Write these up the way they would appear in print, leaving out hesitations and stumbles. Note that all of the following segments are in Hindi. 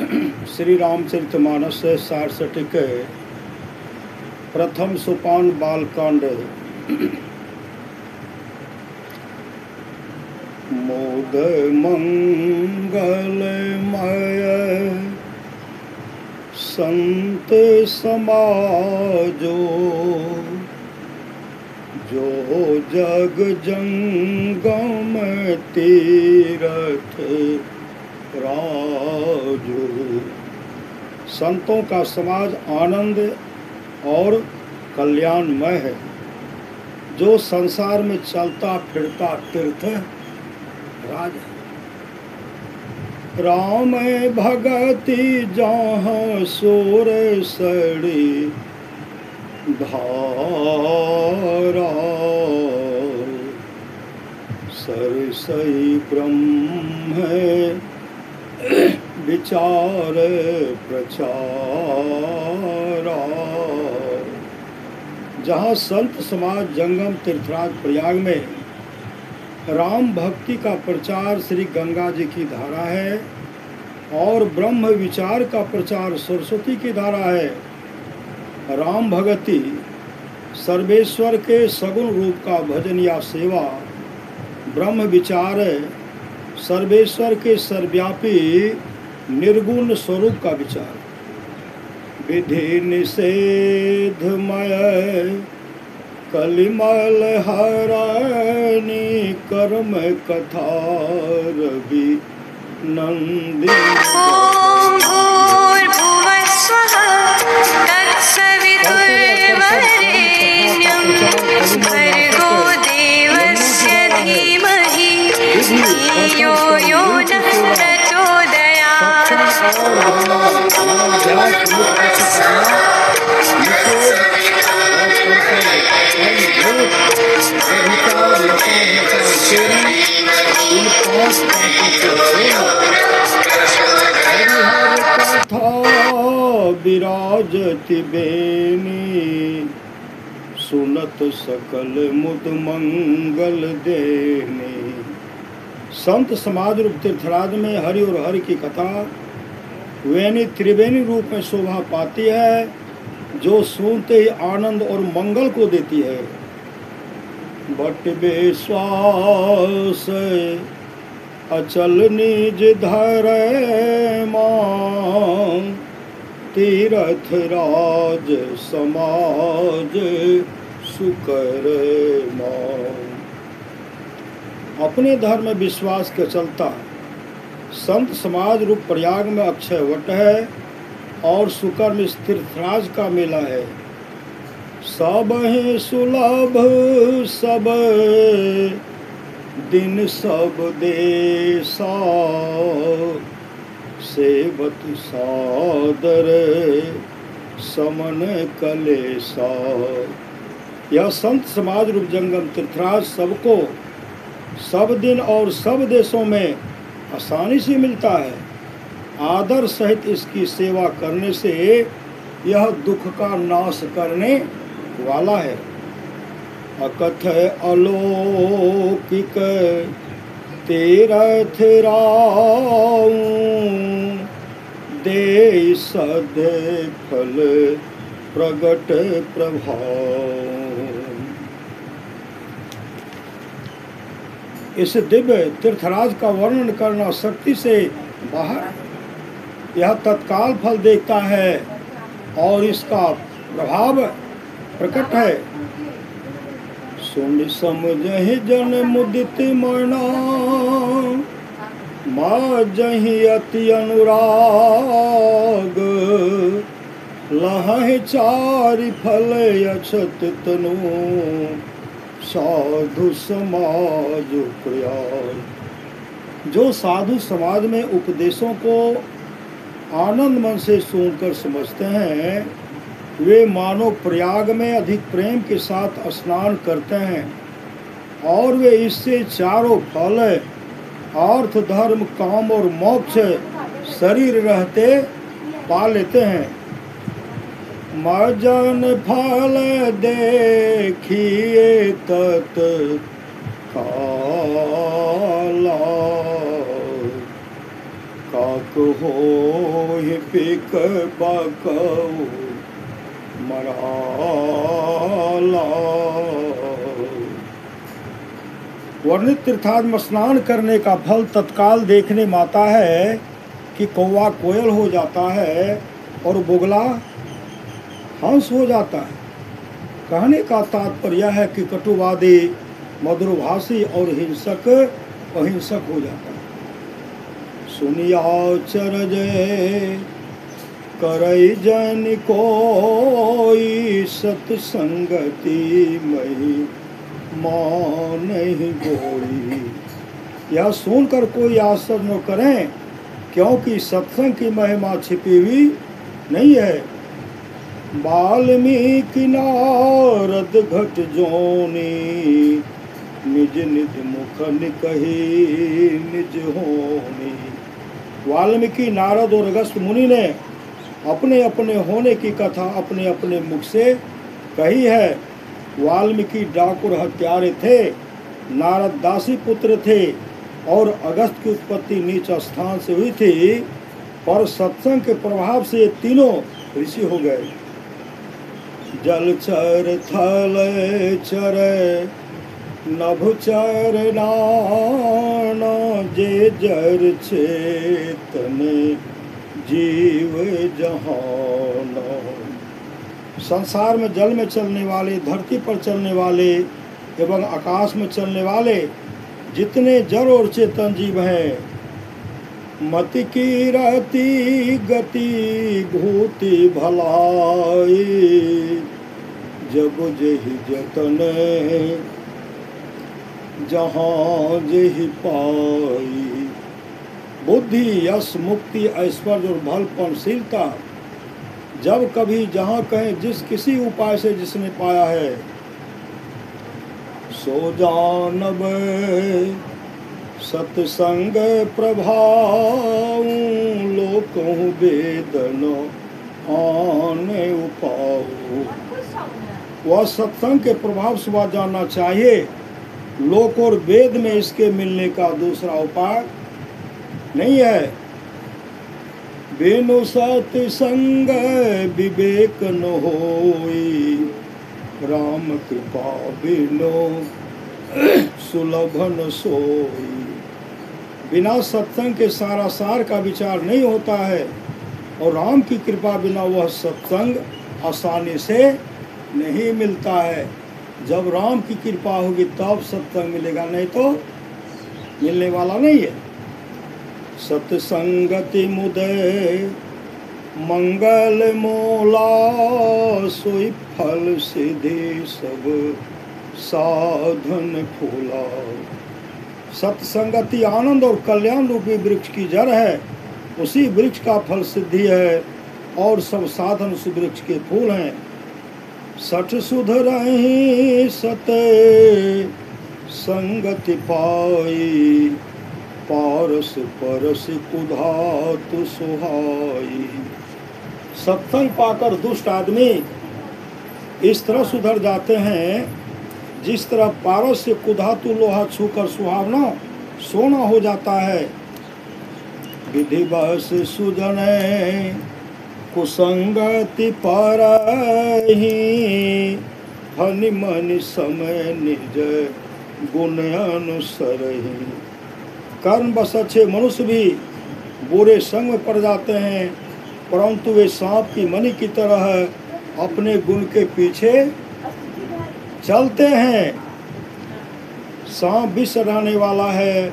श्री रामचरितमानस सारसठिक प्रथम सोपान बालकांड। मोद मंगलमय संत समाजो, जो जग जंगम तीरथ राजो। संतों का समाज आनंद और कल्याणमय है, जो संसार में चलता फिरता तीर्थ राज है। राम भगति जहाँ सोर सड़ी धारा, सरसई ब्रह्म विचार प्रचारा। जहाँ संत समाज जंगम तीर्थराज प्रयाग में राम भक्ति का प्रचार श्री गंगा जी की धारा है और ब्रह्म विचार का प्रचार सरस्वती की धारा है। राम भगति सर्वेश्वर के सगुण रूप का भजन या सेवा, ब्रह्म विचार सर्वेश्वर के सर्वव्यापी निर्गुण स्वरूप का विचार। विधि निषेधमय कलिमल हरणी कर्म कथा रवि नंदिनी। ओम भूर्भुवः स्वः तत्सवितुर्वरेण्यं भर्गो देवस्य धीमहि धियो यो नः प्रचोदयात्। विराजति बेनी, सुनत सकल मुद मंगल देनी। संत समाज रूप तीर्थराज में हरि और हरि की कथा वेणी त्रिवेणी रूप में शोभा पाती है, जो सुनते ही आनंद और मंगल को देती है। बट विश्वास अचल निज धरे मां, तीरथ राज समाज सुकर मां। अपने धर्म में विश्वास के चलता संत समाज रूप प्रयाग में अक्षय वट है और सुकर में तीर्थराज का मेला है। सब है सुलभ सब दिन सब देसा, सेवत सादर समन कलेसा। यह संत समाज रूप जंगम तीर्थराज सबको सब दिन और सब देशों में आसानी से मिलता है। आदर सहित इसकी सेवा करने से यह दुख का नाश करने वाला है। अकथ अलौकिक तीरथ राऊं, दे सद फल प्रगट प्रभाव। इस दिव्य तीर्थराज का वर्णन करना शक्ति से बाहर है। यह तत्काल फल देता है और इसका प्रभाव प्रकट है। सुन समझहि जन मुदित मना, माँ जहि अति अनुराग। लहहि चारि फल अछत तनु, साधु समाज प्रयाग। जो साधु समाज में उपदेशों को आनंद मन से सुनकर समझते हैं, वे मानो प्रयाग में अधिक प्रेम के साथ स्नान करते हैं और वे इससे चारों फल अर्थ धर्म काम और मोक्ष शरीर रहते पा लेते हैं। मजन फल देखिए तत् काला, काक हो पिक बकऊ मराला। वर्णित तीर्थाद में स्नान करने का फल तत्काल देखने में आता है कि कौवा कोयल हो जाता है और बुगला हंस हो जाता है। कहने का तात्पर्य है कि कटुवादी मधुरभाषी और हिंसक अहिंसक हो जाता है। सुनिया चरज करई जन कोई सत्संगति मही मान नहीं गोई। यह सुनकर कोई आश्चर्य न करें, क्योंकि सत्संग की महिमा छिपी हुई नहीं है। वाल्मीकि नारद घट जोनी निज निज मुख निकही निज होनी। वाल्मीकि नारद और अगस्त मुनि ने अपने अपने होने की कथा अपने अपने मुख से कही है। वाल्मीकि डाकुर हत्यारे थे, नारद दासी पुत्र थे और अगस्त की उत्पत्ति नीच स्थान से हुई थी, पर सत्संग के प्रभाव से ये तीनों ऋषि हो गए। जलचर थल चर नभचर नाना जे जर चेतन जीव जहान। संसार में जल में चलने वाले, धरती पर चलने वाले एवं आकाश में चलने वाले जितने जड़ और चेतन जीव हैं, मति की रति गति भूति भलाई जब जेहि जतन जहाँ जेहि पाई। बुद्धि यश मुक्ति ऐश्वर्य और भलपनशीलता जब कभी जहाँ कहें जिस किसी उपाय से जिसने पाया है, सो जानब सत्संग प्रभाव लोकों वेदन आने उपाऊ। वह सत्संग के प्रभाव से वह जानना चाहिए। लोक और वेद में इसके मिलने का दूसरा उपाय नहीं है। बिनु सत्संग विवेक न होई, राम कृपा बिनु सुलभ न सोई। बिना सत्संग के सारा सार का विचार नहीं होता है और राम की कृपा बिना वह सत्संग आसानी से नहीं मिलता है। जब राम की कृपा होगी तब सत्संग मिलेगा, नहीं तो मिलने वाला नहीं है। सत्संगति मुदे मंगल मोला, सोई फल सिद्धि सब साधन फूला। सत्संगति आनंद और कल्याण रूपी वृक्ष की जड़ है, उसी वृक्ष का फल सिद्धि है और सब साधन उस वृक्ष के फूल हैं। सठ सुध रही सत संगति पाई, पारस परस कुधातु सुहाई। सत्संग पाकर दुष्ट आदमी इस तरह सुधर जाते हैं जिस तरह पारस से कुधातु लोहा छूकर सुहावना सोना हो जाता है। विधि बस सुजने कुसंगति परहि, फनि मनि समय निज गुण अनुसरहि। कर्म बस अच्छे मनुष्य भी बुरे संग में पड़ जाते हैं, परंतु वे सांप की मणि की तरह अपने गुण के पीछे चलते हैं। सांप विष रहने वाला है,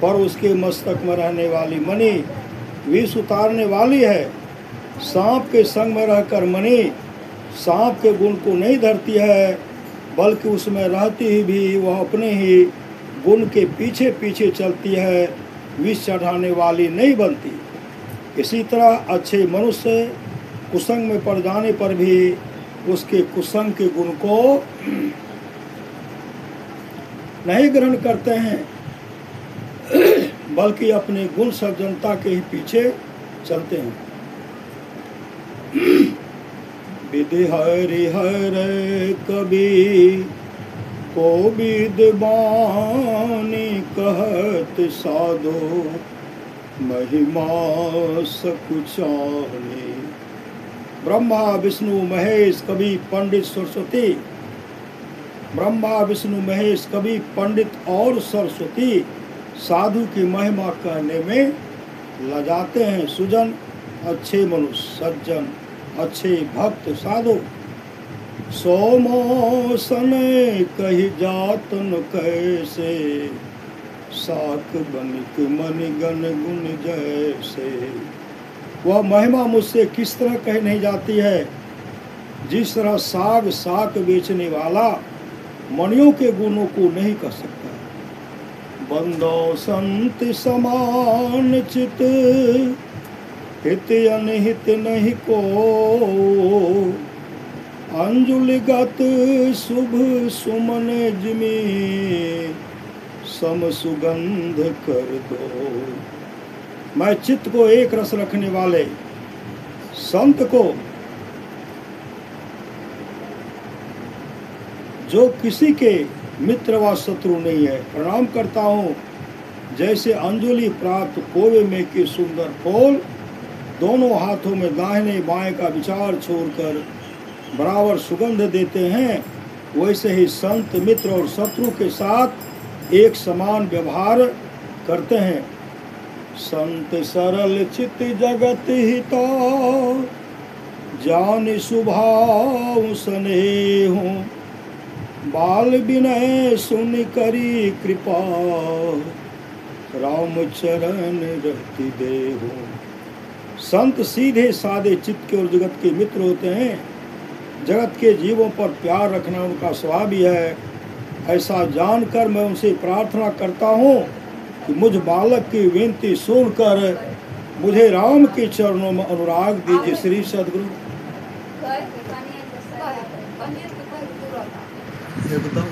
पर उसके मस्तक में रहने वाली मणि विष उतारने वाली है। सांप के संग में रहकर मणि सांप के गुण को नहीं धरती है, बल्कि उसमें रहती ही भी वह अपने ही गुण के पीछे पीछे चलती है, विष चढ़ाने वाली नहीं बनती। इसी तरह अच्छे मनुष्य कुसंग में पड़ जाने पर भी उसके कुसंग के गुण को नहीं ग्रहण करते हैं, बल्कि अपने गुण सज्जनता के ही पीछे चलते हैं। विधि हरि हर कबी को विद्वानी कहत साधो, महिमा सकुचानी। ब्रह्मा विष्णु महेश कवि पंडित सरस्वती, ब्रह्मा विष्णु महेश कवि पंडित और सरस्वती साधु की महिमा कहने में लजाते हैं। सुजन अच्छे मनुष्य, सज्जन अच्छे भक्त साधु, सोमोसन कही जातन कैसे, साक बनिक मणिगण गुण जैसे। वह महिमा मुझसे किस तरह कही नहीं जाती है, जिस तरह साग साक बेचने वाला मणियों के गुणों को नहीं कह सकता। बंदो संत समान चित, हित अनहित नहीं को, अंजुलिगत शुभ सुमन जिमी, सम सुगंध कर दो। मैं चित्त को एक रस रखने वाले संत को, जो किसी के मित्र व शत्रु नहीं है, प्रणाम करता हूँ। जैसे अंजलि प्राप्त कोवे में के सुंदर फूल दोनों हाथों में दाहिने बाएं का विचार छोड़कर बराबर सुगंध देते हैं, वैसे ही संत मित्र और शत्रु के साथ एक समान व्यवहार करते हैं। संत सरल चित जगत हिता, जान सुभाव स्नेहु, बाल विनय सुन करी कृपा, राम चरण रहती देहु। संत सीधे साधे चित्त के और जगत के मित्र होते हैं। जगत के जीवों पर प्यार रखना उनका स्वभाव ही है। ऐसा जानकर मैं उनसे प्रार्थना करता हूँ कि मुझ बालक की विनती सुनकर मुझे राम के चरणों में अनुराग दीजिए। श्री सद्गुरु। ये बताओ